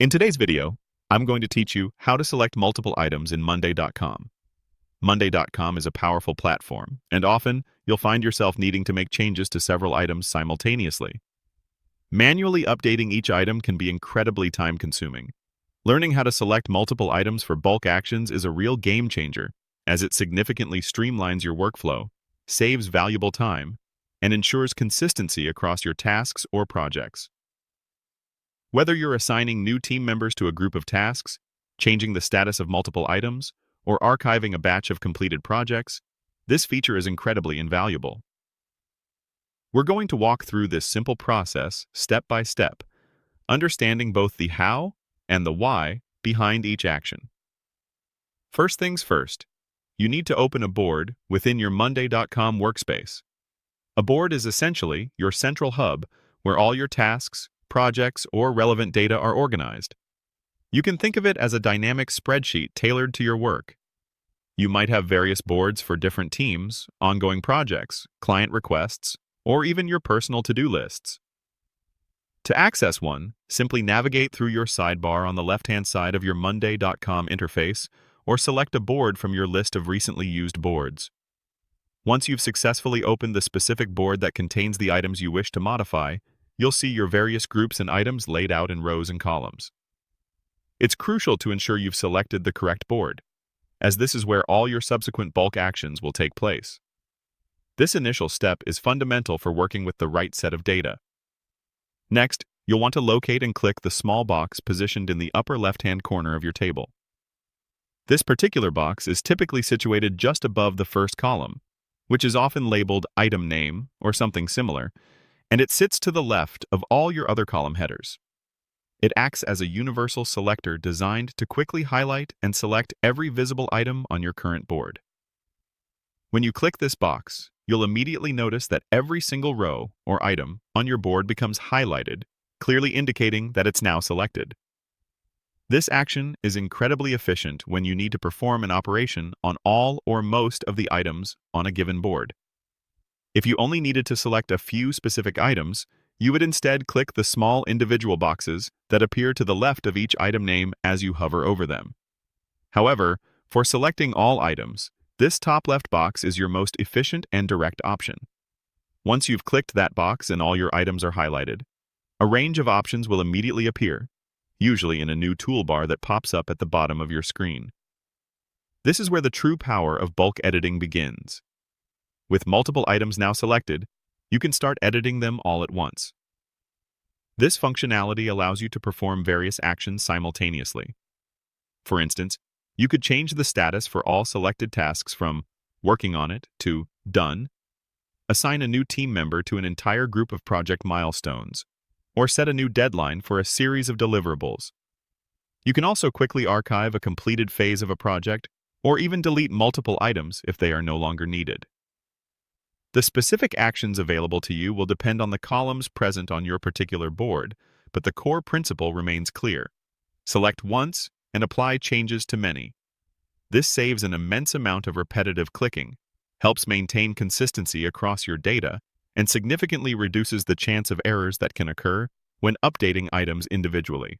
In today's video, I'm going to teach you how to select multiple items in Monday.com. Monday.com is a powerful platform, and often you'll find yourself needing to make changes to several items simultaneously. Manually updating each item can be incredibly time-consuming. Learning how to select multiple items for bulk actions is a real game changer, as it significantly streamlines your workflow, saves valuable time, and ensures consistency across your tasks or projects. Whether you're assigning new team members to a group of tasks, changing the status of multiple items, or archiving a batch of completed projects, this feature is incredibly invaluable. We're going to walk through this simple process step by step, understanding both the how and the why behind each action. First things first, you need to open a board within your Monday.com workspace. A board is essentially your central hub where all your tasks, projects, or relevant data are organized. You can think of it as a dynamic spreadsheet tailored to your work. You might have various boards for different teams, ongoing projects, client requests, or even your personal to-do lists. To access one, simply navigate through your sidebar on the left-hand side of your Monday.com interface or select a board from your list of recently used boards. Once you've successfully opened the specific board that contains the items you wish to modify, you'll see your various groups and items laid out in rows and columns. It's crucial to ensure you've selected the correct board, as this is where all your subsequent bulk actions will take place. This initial step is fundamental for working with the right set of data. Next, you'll want to locate and click the small box positioned in the upper left-hand corner of your table. This particular box is typically situated just above the first column, which is often labeled Item Name or something similar, and it sits to the left of all your other column headers. It acts as a universal selector designed to quickly highlight and select every visible item on your current board. When you click this box, you'll immediately notice that every single row or item on your board becomes highlighted, clearly indicating that it's now selected. This action is incredibly efficient when you need to perform an operation on all or most of the items on a given board. If you only needed to select a few specific items, you would instead click the small individual boxes that appear to the left of each item name as you hover over them. However, for selecting all items, this top left box is your most efficient and direct option. Once you've clicked that box and all your items are highlighted, a range of options will immediately appear, usually in a new toolbar that pops up at the bottom of your screen. This is where the true power of bulk editing begins. With multiple items now selected, you can start editing them all at once. This functionality allows you to perform various actions simultaneously. For instance, you could change the status for all selected tasks from working on it to done, assign a new team member to an entire group of project milestones, or set a new deadline for a series of deliverables. You can also quickly archive a completed phase of a project, or even delete multiple items if they are no longer needed. The specific actions available to you will depend on the columns present on your particular board, but the core principle remains clear. Select once and apply changes to many. This saves an immense amount of repetitive clicking, helps maintain consistency across your data, and significantly reduces the chance of errors that can occur when updating items individually.